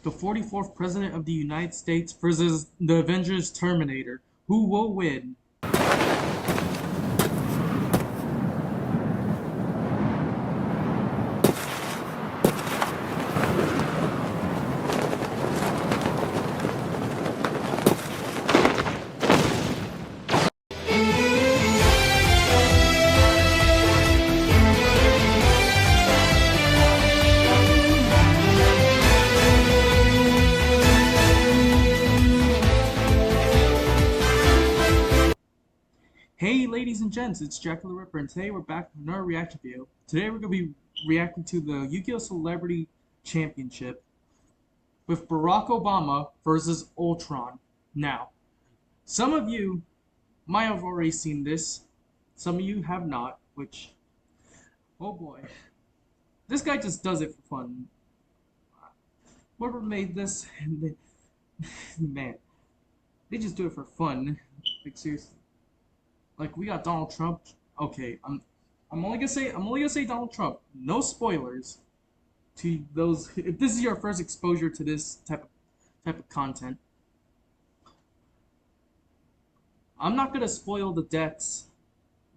the 44th President of the United States versus the Avengers Terminator. Who will win? Hey ladies and gents, it's Jack the Ripper, and today we're back with another reaction video. Today we're going to be reacting to the Yu-Gi-Oh! Celebrity Championship with Barack Obama versus Ultron. Now, some of you might have already seen this, some of you have not, which, oh boy. This guy just does it for fun. Whoever made this, man, they just do it for fun, like seriously. Like, we got Donald Trump. Okay, I'm only gonna say Donald Trump. No spoilers to those. If this is your first exposure to this type of content, I'm not gonna spoil the decks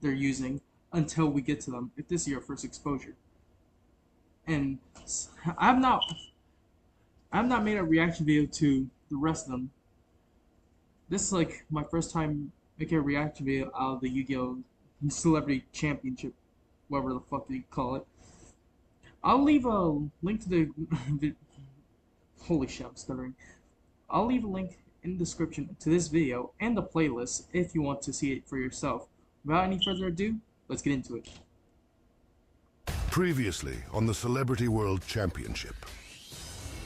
they're using until we get to them. If this is your first exposure, and I've not made a reaction video to the rest of them. This is like my first time making a reaction video out of the Yu-Gi-Oh! Celebrity Championship, whatever the fuck you call it. I'll leave a link to the holy shit, I'm stuttering. I'll leave a link in the description to this video and the playlist if you want to see it for yourself. Without any further ado, let's get into it. Previously on the Celebrity World Championship.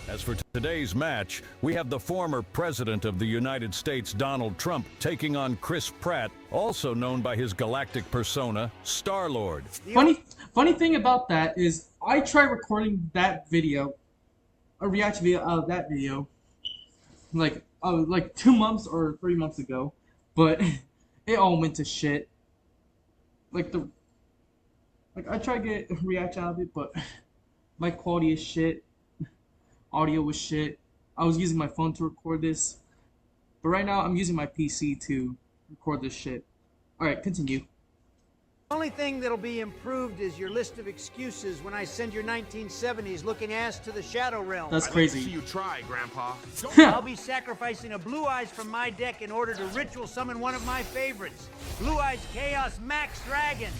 As for today's match, we have the former President of the United States, Donald Trump, taking on Chris Pratt, also known by his galactic persona, Star-Lord. Funny thing about that is, I tried recording that video, a reaction video out of that video, like 2 months or 3 months ago, but it all went to shit. I tried to get a reaction out of it, but my quality is shit. Audio was shit. I was using my phone to record this, but right now I'm using my PC to record this shit. Alright, continue. The only thing that'll be improved is your list of excuses when I send your 1970s looking ass to the Shadow Realm. That's crazy. I'd like to see you try, Grandpa. I'll be sacrificing a Blue Eyes from my deck in order to ritual summon one of my favorites, Blue Eyes Chaos Max Dragon.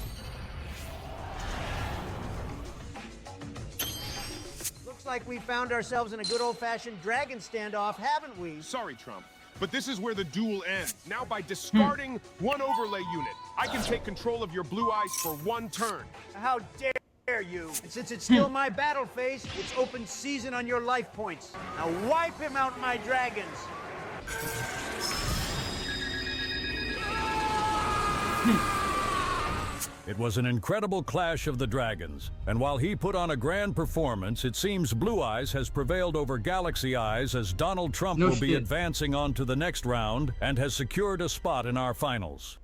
Looks like we found ourselves in a good old-fashioned dragon standoff, haven't we? Sorry, Trump, but this is where the duel ends. Now, by discarding one overlay unit, I can take control of your Blue Eyes for 1 turn. How dare you? And since it's still my battle phase, it's open season on your life points. Now wipe him out, my dragons. It was an incredible clash of the dragons, and while he put on a grand performance, it seems Blue Eyes has prevailed over Galaxy Eyes as Donald Trump will be advancing on to the next round and has secured a spot in our finals.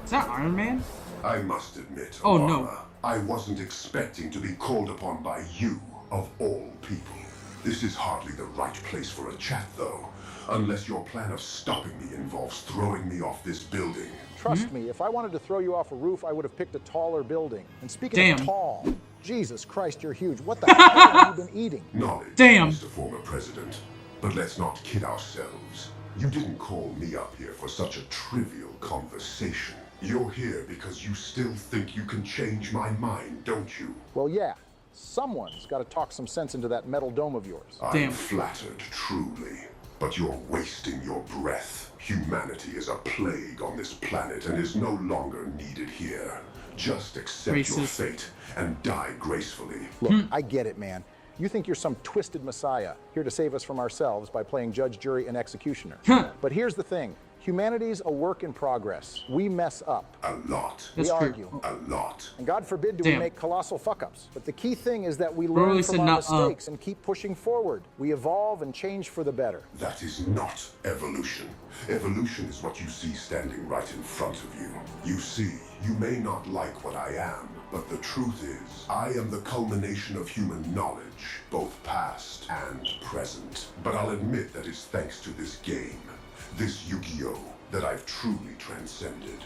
Is that Iron Man? I must admit, Oh, Obama, no. I wasn't expecting to be called upon by you, of all people. This is hardly the right place for a chat, though. Unless your plan of stopping me involves throwing me off this building. Trust me, if I wanted to throw you off a roof, I would have picked a taller building. And speaking of tall, Jesus Christ, you're huge. What the hell have you been eating? Knowledge, Damn. Mr. Former President. But let's not kid ourselves. You didn't call me up here for such a trivial conversation. You're here because you still think you can change my mind, don't you? Well, yeah. Someone's got to talk some sense into that metal dome of yours. I'm flattered, truly. But you're wasting your breath. Humanity is a plague on this planet and is no longer needed here. Just accept your fate and die gracefully. Look, I get it, man. You think you're some twisted messiah, here to save us from ourselves by playing judge, jury, and executioner. But here's the thing. Humanity's a work in progress. We mess up. A lot. We argue. A lot. And God forbid do we make colossal fuck-ups. But the key thing is that we learn from our mistakes and keep pushing forward. We evolve and change for the better. That is not evolution. Evolution is what you see standing right in front of you. You see, you may not like what I am, but the truth is, I am the culmination of human knowledge, both past and present. But I'll admit that it's thanks to this game, this Yu-Gi-Oh, that I've truly transcended.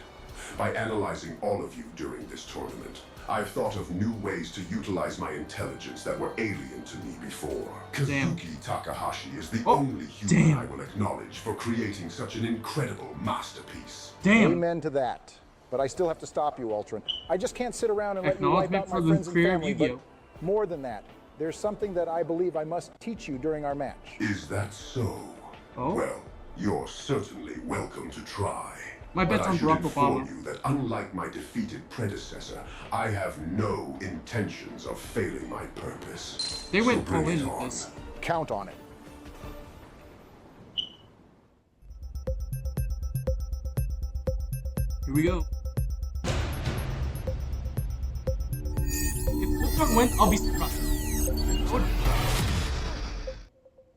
By analyzing all of you during this tournament, I've thought of new ways to utilize my intelligence that were alien to me before. Kazuki Takahashi is the only human I will acknowledge for creating such an incredible masterpiece. Amen to that. But I still have to stop you, Ultron. I just can't sit around and let you wipe out my friends and family. But more than that, there's something that I believe I must teach you during our match. Is that so? Well, you're certainly welcome to try. My bet's on Barack Obama. But I should inform you that unlike my defeated predecessor, I have no intentions of failing my purpose. They went all in with this. Count on it. Here we go. If Ultron wins, I'll be surprised.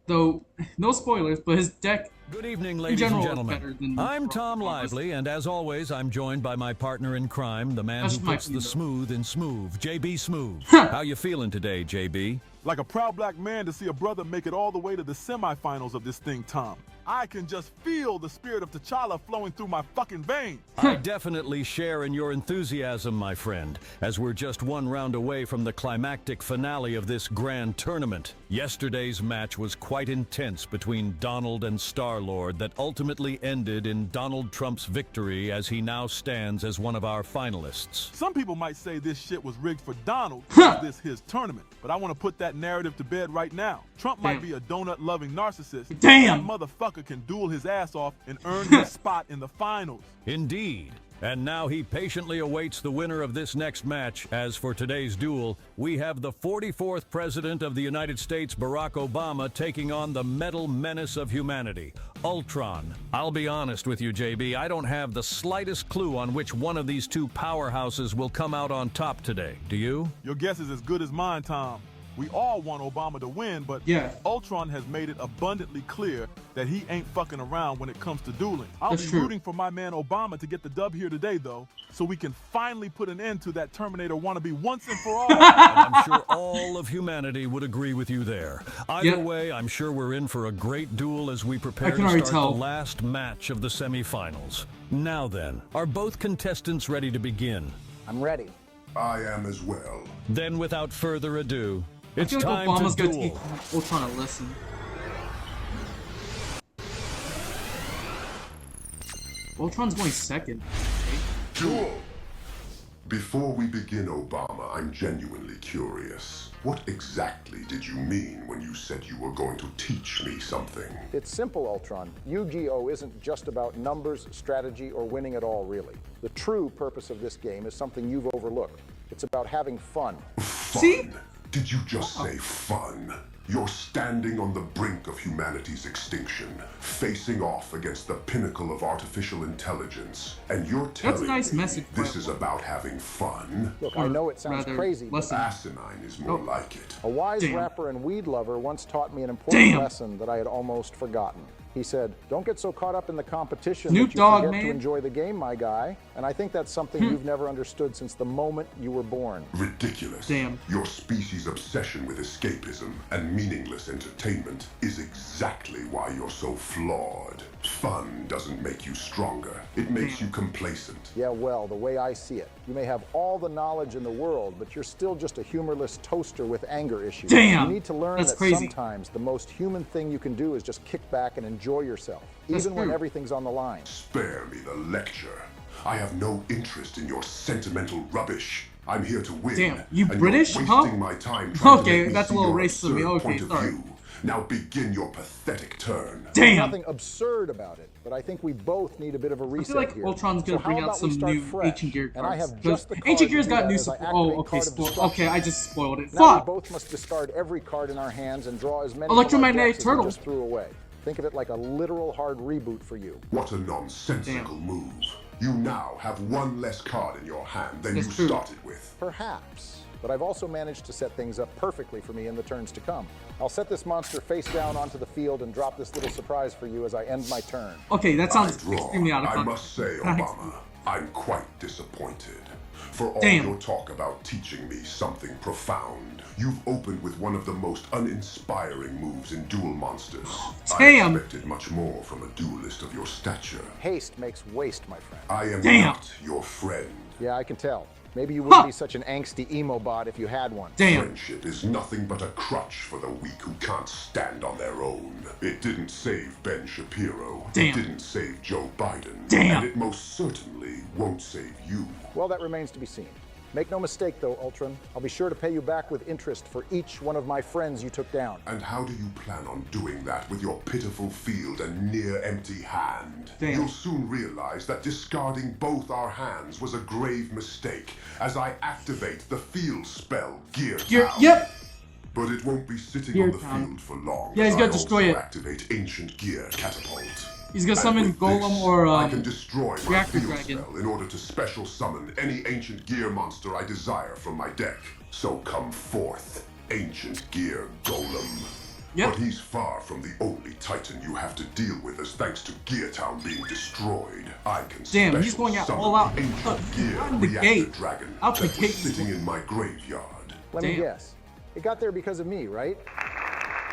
Though, no spoilers, but his deck Good evening, ladies and gentlemen. I'm Tom Lively, and as always, I'm joined by my partner in crime, the man who puts the smooth in smooth, JB Smooth. How you feeling today, JB? Like a proud black man to see a brother make it all the way to the semifinals of this thing, Tom. I can just feel the spirit of T'Challa flowing through my fucking veins. I definitely share in your enthusiasm, my friend, as we're just one round away from the climactic finale of this grand tournament. Yesterday's match was quite intense between Donald and Star-Lord that ultimately ended in Donald Trump's victory as he now stands as one of our finalists. Some people might say this shit was rigged for Donald because this his tournament, but I want to put that narrative to bed right now. Trump might be a donut-loving narcissist. Damn! That motherfucker can duel his ass off and earn his spot in the finals. Indeed. And now he patiently awaits the winner of this next match. As for today's duel, we have the 44th President of the United States, Barack Obama, taking on the metal menace of humanity, Ultron. I'll be honest with you, JB, I don't have the slightest clue on which one of these two powerhouses will come out on top today. Do you? Your guess is as good as mine, Tom. We all want Obama to win, but Ultron has made it abundantly clear that he ain't fucking around when it comes to dueling. I'll be rooting for my man Obama to get the dub here today, though, so we can finally put an end to that Terminator wannabe once and for all. And I'm sure all of humanity would agree with you there. Either way, I'm sure we're in for a great duel as we prepare to start the last match of the semifinals. Now then, are both contestants ready to begin? I'm ready. I am as well. Then without further ado, it's I feel like time Obama's to going duel. to take Ultron a lesson. Ultron's going second. Duel! Before we begin, Obama, I'm genuinely curious. What exactly did you mean when you said you were going to teach me something? It's simple, Ultron. Yu-Gi-Oh isn't just about numbers, strategy, or winning at all, really. The true purpose of this game is something you've overlooked. It's about having fun. Fun? See? Did you just say fun? You're standing on the brink of humanity's extinction, facing off against the pinnacle of artificial intelligence, and you're telling me this is about having fun? Look, I know it sounds crazy, but asinine is more like it. A wise rapper and weed lover once taught me an important lesson that I had almost forgotten. He said, don't get so caught up in the competition that you forget to enjoy the game, my guy. And I think that's something you've never understood since the moment you were born. Ridiculous. Your species' obsession with escapism and meaningless entertainment is exactly why you're so flawed. Fun doesn't make you stronger. It makes you complacent. Yeah, well, the way I see it, you may have all the knowledge in the world, but you're still just a humorless toaster with anger issues. You need to learn that sometimes the most human thing you can do is just kick back and enjoy yourself, even when everything's on the line. Spare me the lecture. I have no interest in your sentimental rubbish. I'm here to win. Damn, you British, you're huh? wasting my time trying to make me that's a see little your racist of me. absurd Okay, point of sorry. view. Now begin your pathetic turn. There's nothing absurd about it, but I think we both need a bit of a reset I feel like here. Ultron's gonna bring out some new Ancient Gear cards. And I have just the Ancient Gear's got new support. Okay, I just spoiled it. Fuck! We both must discard every card in our hands and draw as many Electromagnetic Turtle. as we just threw away. Think of it like a literal hard reboot for you. What a nonsensical move. You now have one less card in your hand than you started with. Perhaps. But I've also managed to set things up perfectly for me in the turns to come. I'll set this monster face down onto the field and drop this little surprise for you as I end my turn. Okay, that sounds extremely out of I context. must say, Obama, I'm quite disappointed. For all your talk about teaching me something profound, you've opened with one of the most uninspiring moves in Duel Monsters. I expected much more from a duelist of your stature. Haste makes waste, my friend. I am not your friend. Yeah, I can tell. Maybe you wouldn't be such an angsty emo bot if you had one. Friendship is nothing but a crutch for the weak who can't stand on their own. It didn't save Ben Shapiro. It didn't save Joe Biden. And it most certainly won't save you. Well, that remains to be seen. Make no mistake, though, Ultron. I'll be sure to pay you back with interest for each one of my friends you took down. And how do you plan on doing that with your pitiful field and near-empty hand? You'll soon realize that discarding both our hands was a grave mistake as I activate the field spell Gear Town. But it won't be sitting on the field for long. Yeah, he's got to destroy it. Activate Ancient Gear Catapult. He's gonna summon Golem or I can destroy my Reactor field Dragon spell in order to special summon any Ancient Gear monster I desire from my deck. So come forth, Ancient Gear Golem. But he's far from the only Titan you have to deal with, as thanks to Gear Town being destroyed, I can he's going out all out. Ancient Gear out the Reactor gate. Dragon Out the that was gate. sitting in my graveyard. Let me guess. It got there because of me, right?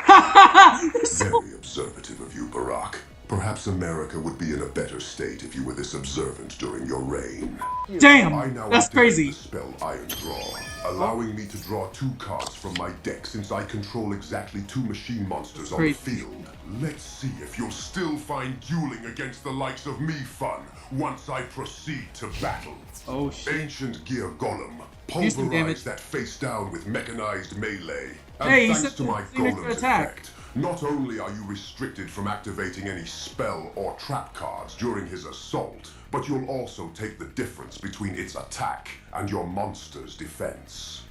Very observative of you, Barack. Perhaps America would be in a better state if you were this observant during your reign. Damn, that's crazy. The spell Iron Draw, allowing me to draw 2 cards from my deck since I control exactly 2 machine monsters on the field. Let's see if you'll still find dueling against the likes of me fun once I proceed to battle. Oh shit. Ancient Gear Golem, pulverize that face down with mechanized melee. And thanks to my Golem's effect, not only are you restricted from activating any spell or trap cards during his assault, but you'll also take the difference between its attack and your monster's defense.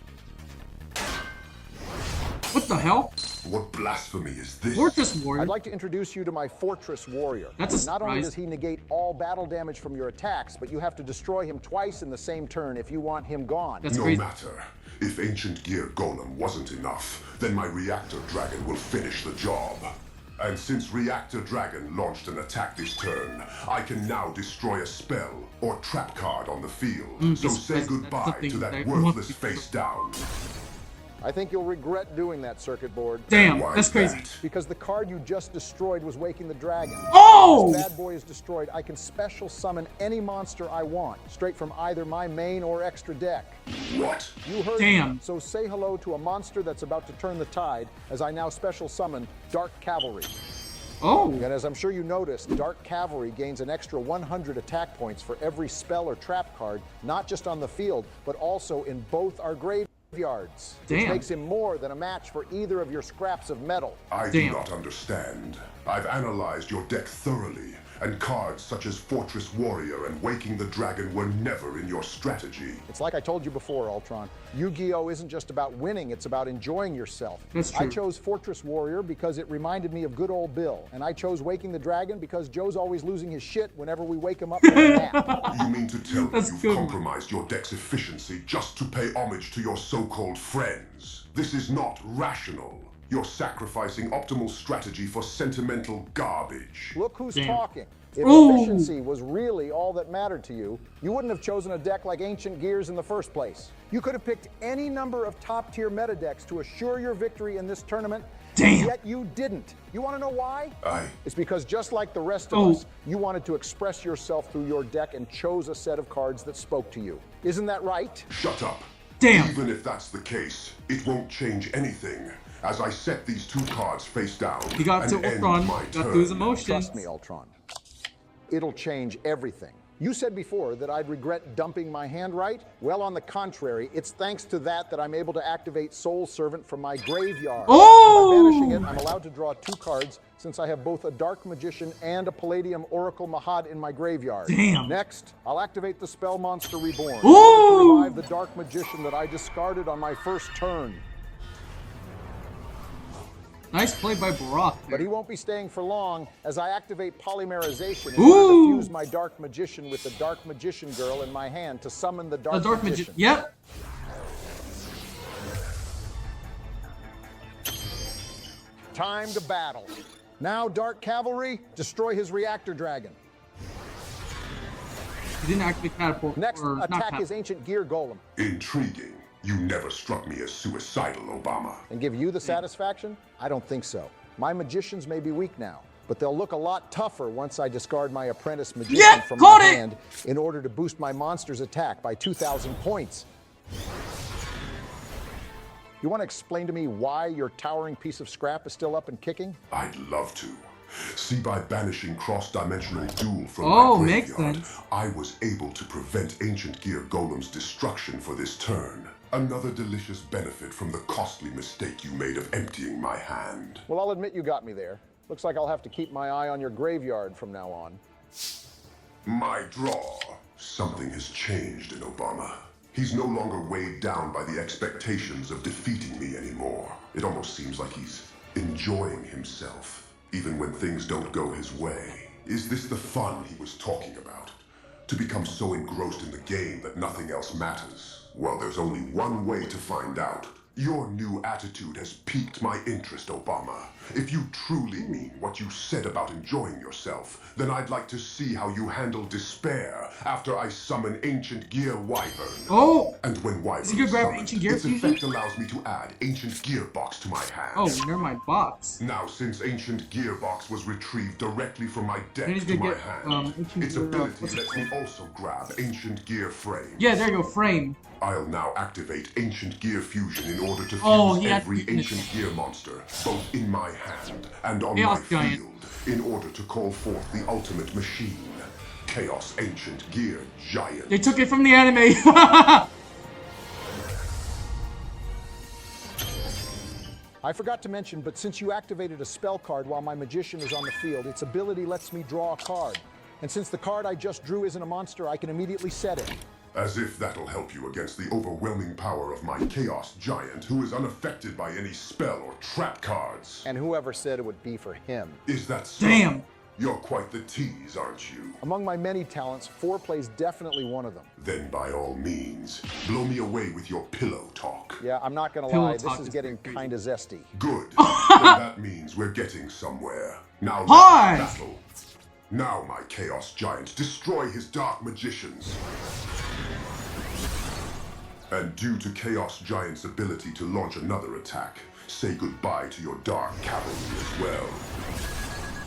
What the hell? What blasphemy is this? Fortress Warrior? I'd like to introduce you to my Fortress Warrior. That's a surprise. Not only does he negate all battle damage from your attacks, but you have to destroy him twice in the same turn if you want him gone. That's no crazy. matter. If Ancient Gear Golem wasn't enough, then my Reactor Dragon will finish the job. And since Reactor Dragon launched an attack this turn, I can now destroy a spell or trap card on the field. So say goodbye to that worthless face down. I think you'll regret doing that, circuit board. Damn, that's crazy. Because the card you just destroyed was Waking the Dragon. Oh! Once bad boy is destroyed, I can special summon any monster I want, straight from either my main or extra deck. What? You heard me. So say hello to a monster that's about to turn the tide, as I now special summon Dark Cavalry. Oh! And as I'm sure you noticed, Dark Cavalry gains an extra 100 attack points for every spell or trap card, not just on the field, but also in both our graveyards. Which makes him more than a match for either of your scraps of metal. I do not understand. I've analyzed your deck thoroughly, and cards such as Fortress Warrior and Waking the Dragon were never in your strategy. It's like I told you before, Ultron. Yu-Gi-Oh! Isn't just about winning, it's about enjoying yourself. That's true. I chose Fortress Warrior because it reminded me of good old Bill, and I chose Waking the Dragon because Joe's always losing his shit whenever we wake him up from a nap. You mean to tell me you've compromised your deck's efficiency just to pay homage to your so-called friends? This is not rational. You're sacrificing optimal strategy for sentimental garbage. Look who's talking. If efficiency was really all that mattered to you, you wouldn't have chosen a deck like Ancient Gears in the first place. You could have picked any number of top-tier meta decks to assure your victory in this tournament, yet you didn't. You want to know why? It's because just like the rest of us, you wanted to express yourself through your deck and chose a set of cards that spoke to you. Isn't that right? Shut up. Damn. Even if that's the case, it won't change anything. As I set these 2 cards face down, he got to Ultron, got through his emotions. Trust me, Ultron. It'll change everything. You said before that I'd regret dumping my hand, right? Well, on the contrary, it's thanks to that I'm able to activate Soul Servant from my graveyard. By banishing it, I'm allowed to draw 2 cards since I have both a Dark Magician and a Palladium Oracle Mahad in my graveyard. Next, I'll activate the Spell Monster Reborn to revive the Dark Magician that I discarded on my first turn. Nice play by Barak there. But he won't be staying for long as I activate polymerization in order to fuse my Dark Magician with the Dark Magician girl in my hand to summon the Dark Magician. Yep. Time to battle. Now, Dark Cavalry, destroy his reactor dragon. He didn't activate catapult. Next, attack his ancient gear golem. Intriguing. You never struck me as suicidal, Obama. And give you the satisfaction? I don't think so. My magicians may be weak now, but they'll look a lot tougher once I discard my apprentice magician from my hand in order to boost my monster's attack by 2,000 points. You want to explain to me why your towering piece of scrap is still up and kicking? I'd love to. See, by banishing cross-dimensional duel from my graveyard, I was able to prevent Ancient Gear Golem's destruction for this turn. Another delicious benefit from the costly mistake you made of emptying my hand. Well, I'll admit you got me there. Looks like I'll have to keep my eye on your graveyard from now on. My draw. Something has changed in Obama. He's no longer weighed down by the expectations of defeating me anymore. It almost seems like he's enjoying himself, even when things don't go his way. Is this the fun he was talking about? To become so engrossed in the game that nothing else matters? Well, there's only one way to find out. Your new attitude has piqued my interest, Obama. If you truly mean what you said about enjoying yourself, then I'd like to see how you handle despair after I summon Ancient Gear Wyvern. Oh! And when Wyvern grab summoned, Ancient Gear its effect allows me to add Ancient Gearbox to my hand. Oh, never mind, box. Now, since Ancient Gearbox was retrieved directly from my deck to my hand, its ability lets me also grab Ancient Gear Frame. Yeah, there you go, frame. I'll now activate Ancient Gear Fusion in order to fuse every Ancient Gear monster, both in my hand and on my field, in order to call forth the ultimate machine, Chaos Ancient Gear Giant. They took it from the anime. I forgot to mention, but since you activated a spell card while my magician is on the field, its ability lets me draw a card. And since the card I just drew isn't a monster, I can immediately set it. As if that'll help you against the overwhelming power of my Chaos Giant, who is unaffected by any spell or trap cards. And whoever said it would be for him. Is that so? Damn! You're quite the tease, aren't you? Among my many talents, foreplay is definitely one of them. Then by all means, blow me away with your pillow talk. Yeah, I'm not gonna lie, this is getting kinda zesty. Good. Then that means we're getting somewhere. Now let's battle. Now, my Chaos Giant, destroy his Dark Magicians. And due to Chaos Giant's ability to launch another attack, say goodbye to your Dark Cavalry as well.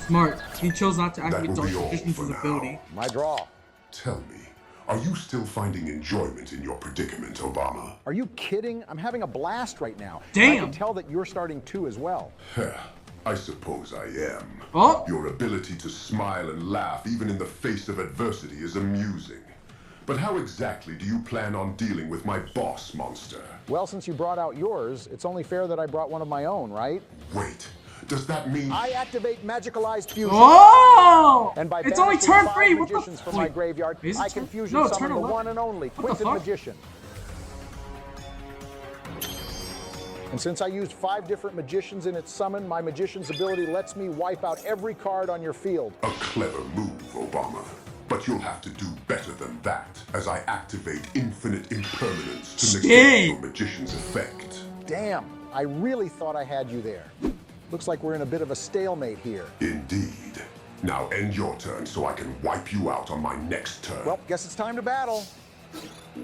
Smart. He chose not to activate Dark Magician's ability. My draw. Tell me, are you still finding enjoyment in your predicament, Obama? Are you kidding? I'm having a blast right now. Damn! I can tell that you're starting to as well. I suppose I am. Oh. Your ability to smile and laugh even in the face of adversity is amusing. But how exactly do you plan on dealing with my boss monster? Well, since you brought out yours, it's only fair that I brought one of my own, right? Wait, does that mean... I activate Magicalized Fusion. Oh! And by it's only turn 3! What the magicians from my graveyard, I can fusion summon the one and only Quintet Magician. And since I used 5 different magicians in its summon, my magician's ability lets me wipe out every card on your field. A clever move, Obama. But you'll have to do better than that, as I activate Infinite Impermanence to negate your magician's effect. Damn, I really thought I had you there. Looks like we're in a bit of a stalemate here. Indeed. Now end your turn so I can wipe you out on my next turn. Well, guess it's time to battle.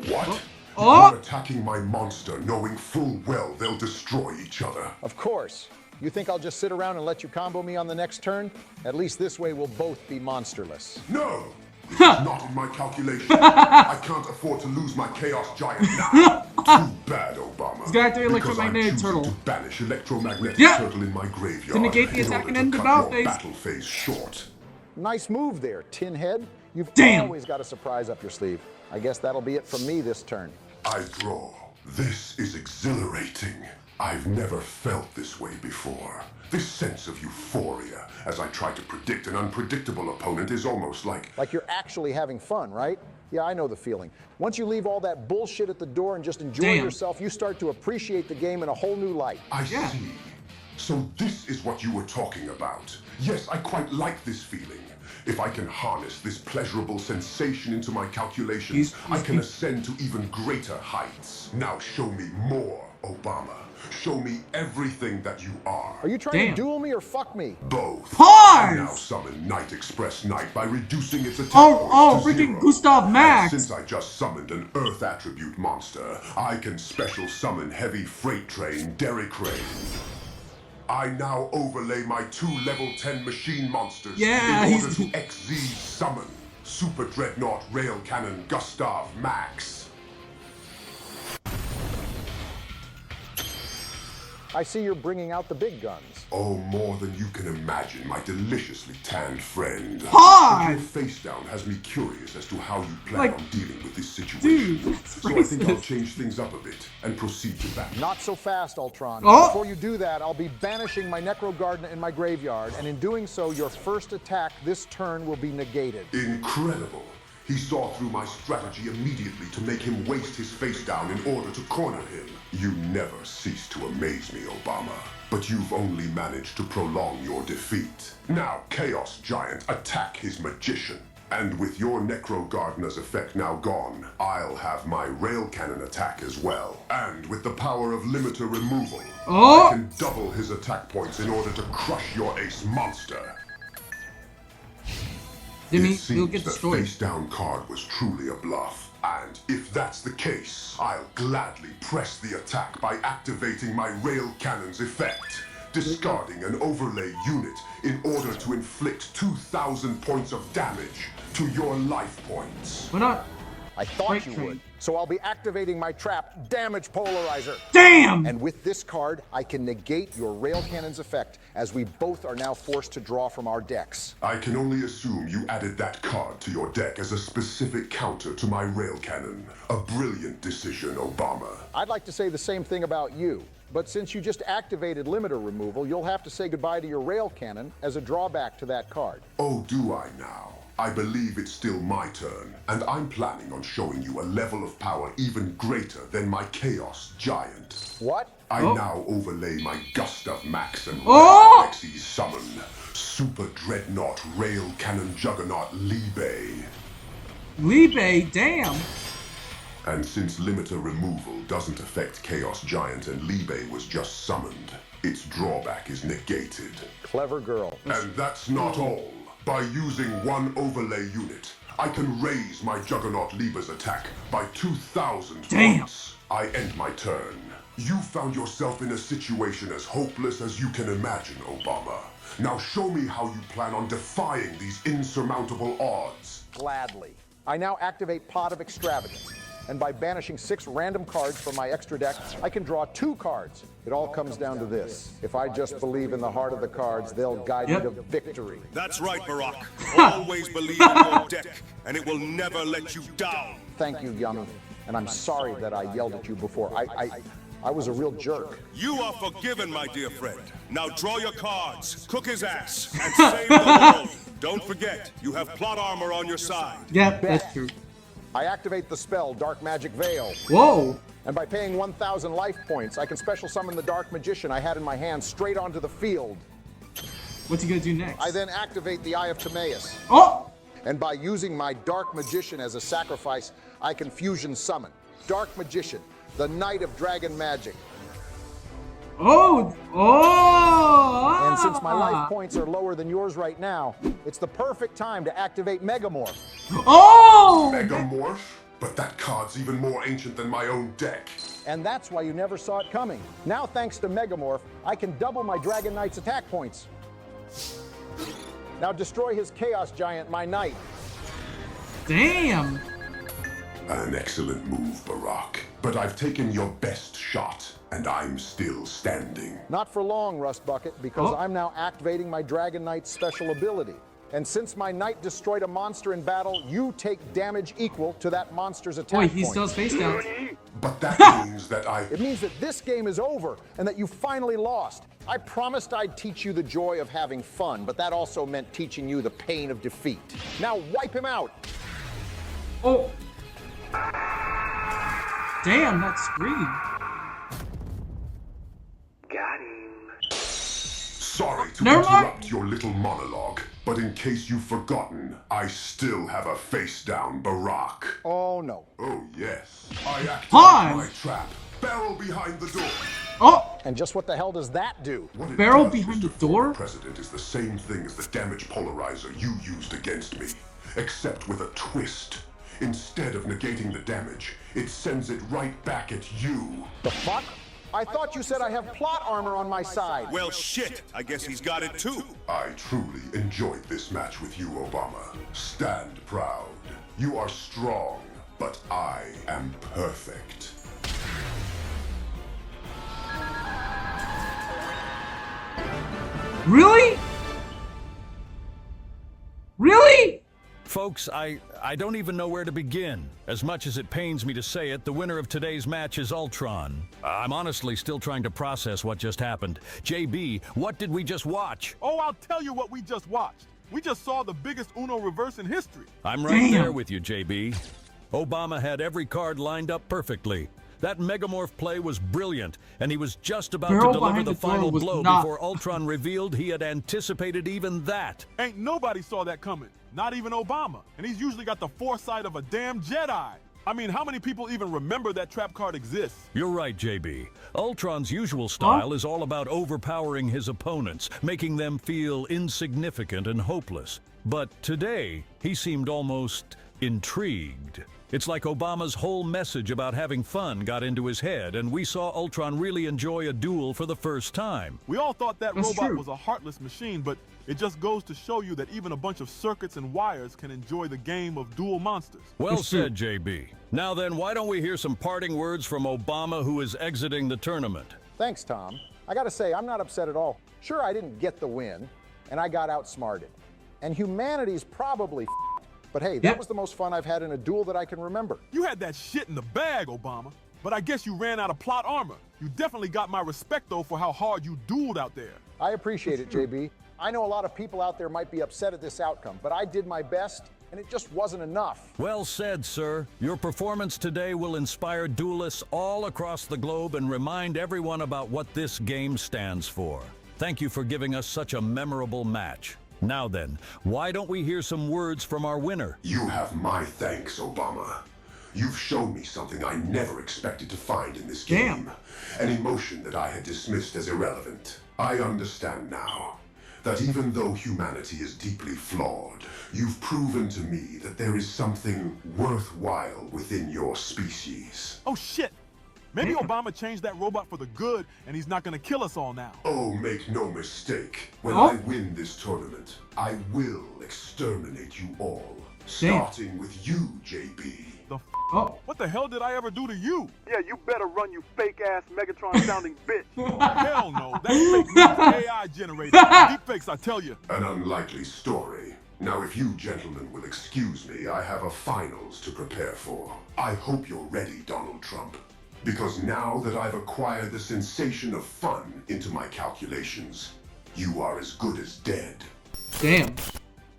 What? You're attacking my monster, knowing full well they'll destroy each other. Of course. You think I'll just sit around and let you combo me on the next turn? At least this way we'll both be monsterless. No! This is not in my calculation. I can't afford to lose my Chaos Giant now. Too bad, Obama. He's gonna activate Electromagnetic Turtle. To banish Electromagnetic Turtle in my graveyard to negate the attack and end the battle phase. Battle phase short. Nice move there, Tin Head. You've always got a surprise up your sleeve. I guess that'll be it from me this turn. I draw. This is exhilarating. I've never felt this way before. This sense of euphoria as I try to predict an unpredictable opponent is almost like... Like you're actually having fun, right? Yeah, I know the feeling. Once you leave all that bullshit at the door and just enjoy yourself, you start to appreciate the game in a whole new light. I see. So this is what you were talking about. Yes, I quite like this feeling. If I can harness this pleasurable sensation into my calculations, I can ascend to even greater heights. Now show me more, Obama. Show me everything that you are. Are you trying to duel me or fuck me? Both. Pause! I now summon Night Express Knight by reducing its attack points to freaking 0. Gustav Max! And since I just summoned an Earth attribute monster, I can special summon Heavy Freight Train Derek Ray. I now overlay my 2 level 10 machine monsters in order to XZ summon Super Dreadnought Rail Cannon Gustav Max. I see you're bringing out the big guns. Oh, more than you can imagine, my deliciously tanned friend. But your face down has me curious as to how you plan on dealing with this situation. Dude, that's so I think I'll change things up a bit and proceed to battle. Not so fast, Ultron. Before you do that, I'll be banishing my Necro Garden in my graveyard, and in doing so, your first attack this turn will be negated. Incredible. He saw through my strategy immediately to make him waste his face down in order to corner him. You never cease to amaze me, Obama. But you've only managed to prolong your defeat. Now, Chaos Giant, attack his magician. And with your Necro Gardener's effect now gone, I'll have my Rail Cannon attack as well. And with the power of limiter removal, I can double his attack points in order to crush your ace monster. It seems the face-down card was truly a bluff. And if that's the case, I'll gladly press the attack by activating my Rail Cannon's effect, discarding an overlay unit in order to inflict 2,000 points of damage to your life points. Why not? I thought you would. So I'll be activating my trap, Damage Polarizer. Damn! And with this card, I can negate your Rail Cannon's effect, as we both are now forced to draw from our decks. I can only assume you added that card to your deck as a specific counter to my Rail Cannon. A brilliant decision, Obama. I'd like to say the same thing about you. But since you just activated limiter removal, you'll have to say goodbye to your Rail Cannon as a drawback to that card. Oh, do I now? I believe it's still my turn, and I'm planning on showing you a level of power even greater than my Chaos Giant. What? I now overlay my Gustav Max and Rhazelx summon Super Dreadnought Rail Cannon Juggernaut Libe. Libe, damn! And since limiter removal doesn't affect Chaos Giant and Libe was just summoned, its drawback is negated. Clever girl. And that's not all. By using one overlay unit, I can raise my Juggernaut Libe's attack by 2,000 points. I end my turn. You found yourself in a situation as hopeless as you can imagine, Obama. Now show me how you plan on defying these insurmountable odds. Gladly. I now activate Pot of Extravagance. And by banishing 6 random cards from my extra deck, I can draw 2 cards. It all comes down to this. If I just believe in the heart of the cards, they'll guide me to victory. That's right, Barack. Always believe in your deck, and it will never let you down. Thank you, Yummy. And I'm sorry that I yelled at you before. I was a real jerk. You are forgiven, my dear friend. Now draw your cards, cook his ass, and save the world. Don't forget, you have plot armor on your side. Yep, that's true. I activate the spell Dark Magic Veil. Whoa! And by paying 1,000 life points, I can special summon the Dark Magician I had in my hand straight onto the field. What's he gonna do next? I then activate the Eye of Timaeus. Oh! And by using my Dark Magician as a sacrifice, I can fusion summon Dark Magician, the Knight of Dragon Magic. Oh! Oh! And since my life points are lower than yours right now, it's the perfect time to activate Megamorph. Oh! Megamorph? But that card's even more ancient than my own deck. And that's why you never saw it coming. Now, thanks to Megamorph, I can double my Dragon Knight's attack points. Now destroy his Chaos Giant, my knight. Damn! An excellent move, Barack. But I've taken your best shot, and I'm still standing. Not for long, Rust Bucket, because I'm now activating my Dragon Knight's special ability. And since my knight destroyed a monster in battle, you take damage equal to that monster's attack point. Wait, he still has face down. But that means that It means that this game is over, and that you finally lost. I promised I'd teach you the joy of having fun, but that also meant teaching you the pain of defeat. Now wipe him out! Oh! Damn, that scream. Got him. to interrupt your little monologue, but in case you've forgotten, I still have a face-down Barack. Oh, no. Oh, yes. I activate my trap. Barrel behind the door. Oh! And just what the hell does that do? Barrel behind the door? The president is the same thing as the damage polarizer you used against me, except with a twist. Instead of negating the damage, it sends it right back at you. The fuck? I thought you said I have plot armor on my side. Well, shit. I guess he's got it too. I truly enjoyed this match with you, Obama. Stand proud. You are strong, but I am perfect. Really? Really? Folks, I don't even know where to begin. As much as it pains me to say it, the winner of today's match is Ultron. I'm honestly still trying to process what just happened. JB, what did we just watch? Oh, I'll tell you what we just watched. We just saw the biggest Uno reverse in history. I'm right there with you, JB. Obama had every card lined up perfectly. That Megamorph play was brilliant, and he was just about to deliver the final blow before Ultron revealed he had anticipated even that. Ain't nobody saw that coming, not even Obama. And he's usually got the foresight of a damn Jedi. I mean, how many people even remember that trap card exists? You're right, JB. Ultron's usual style is all about overpowering his opponents, making them feel insignificant and hopeless. But today, he seemed almost intrigued. It's like Obama's whole message about having fun got into his head, and we saw Ultron really enjoy a duel for the first time. We all thought that robot was a heartless machine, but it just goes to show you that even a bunch of circuits and wires can enjoy the game of duel monsters. Well said, JB. Now then, why don't we hear some parting words from Obama, who is exiting the tournament? Thanks, Tom. I gotta say, I'm not upset at all. Sure, I didn't get the win, and I got outsmarted. And humanity's probably but hey, that was the most fun I've had in a duel that I can remember. You had that shit in the bag, Obama. But I guess you ran out of plot armor. You definitely got my respect, though, for how hard you dueled out there. I appreciate it, JB. I know a lot of people out there might be upset at this outcome, but I did my best, and it just wasn't enough. Well said, sir. Your performance today will inspire duelists all across the globe and remind everyone about what this game stands for. Thank you for giving us such a memorable match. Now then, why don't we hear some words from our winner? You have my thanks, Obama. You've shown me something I never expected to find in this game. An emotion that I had dismissed as irrelevant. I understand now that even though humanity is deeply flawed, you've proven to me that there is something worthwhile within your species. Oh shit! Maybe Obama changed that robot for the good, and he's not gonna kill us all now. Oh, make no mistake. When I win this tournament, I will exterminate you all. Starting with you, JB. The What the hell did I ever do to you? Yeah, you better run, you fake-ass Megatron-sounding bitch. Hell no, that's fake news, AI generated. Deepfakes, I tell you. An unlikely story. Now, if you gentlemen will excuse me, I have a finals to prepare for. I hope you're ready, Donald Trump. Because now that I've acquired the sensation of fun into my calculations, you are as good as dead. Damn.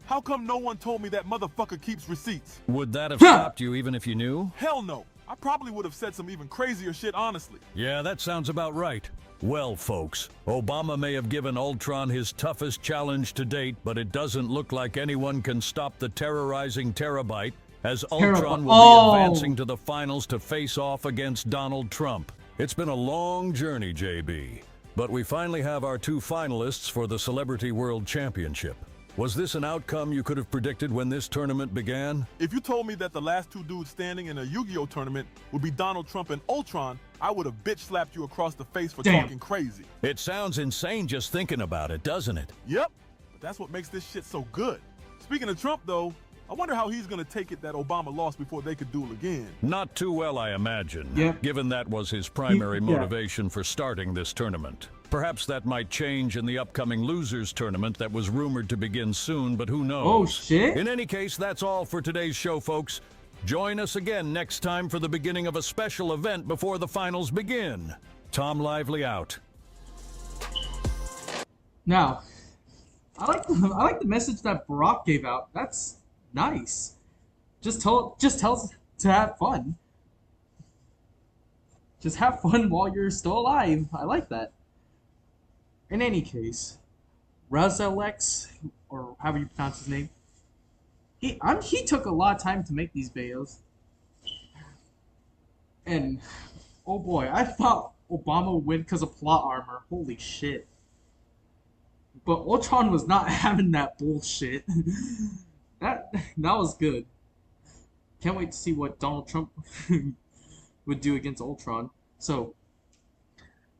How come no one told me that motherfucker keeps receipts? Would that have stopped you even if you knew? Hell no. I probably would have said some even crazier shit, honestly. Yeah, that sounds about right. Well, folks, Obama may have given Ultron his toughest challenge to date, but it doesn't look like anyone can stop the terrorizing Terabyte, as Ultron will be advancing to the finals to face off against Donald Trump. It's been a long journey, JB, but we finally have our two finalists for the Celebrity World Championship. Was this an outcome you could have predicted when this tournament began? If you told me that the last two dudes standing in a Yu-Gi-Oh tournament would be Donald Trump and Ultron, I would have bitch-slapped you across the face for talking crazy. It sounds insane just thinking about it, doesn't it? Yep, but that's what makes this shit so good. Speaking of Trump, though, I wonder how he's gonna take it that Obama lost before they could duel again. Not too well, I imagine, given that was his primary motivation for starting this tournament. Perhaps that might change in the upcoming losers tournament that was rumored to begin soon, but who knows? Oh, shit. In any case, that's all for today's show, folks. Join us again next time for the beginning of a special event before the finals begin. Tom Lively out. Now, I like the message that Barack gave out. That's nice. Just tell us to have fun. Just have fun while you're still alive. I like that. In any case, Rhazelx, or however you pronounce his name. He took a lot of time to make these videos. And, oh boy, I thought Obama would win because of plot armor. Holy shit. But Ultron was not having that bullshit. that was good. Can't wait to see what Donald Trump would do against Ultron. So,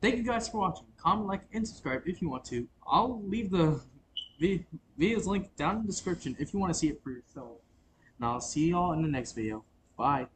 thank you guys for watching. Comment, like, and subscribe if you want to. I'll leave the video's link down in the description if you want to see it for yourself. And I'll see y'all in the next video. Bye.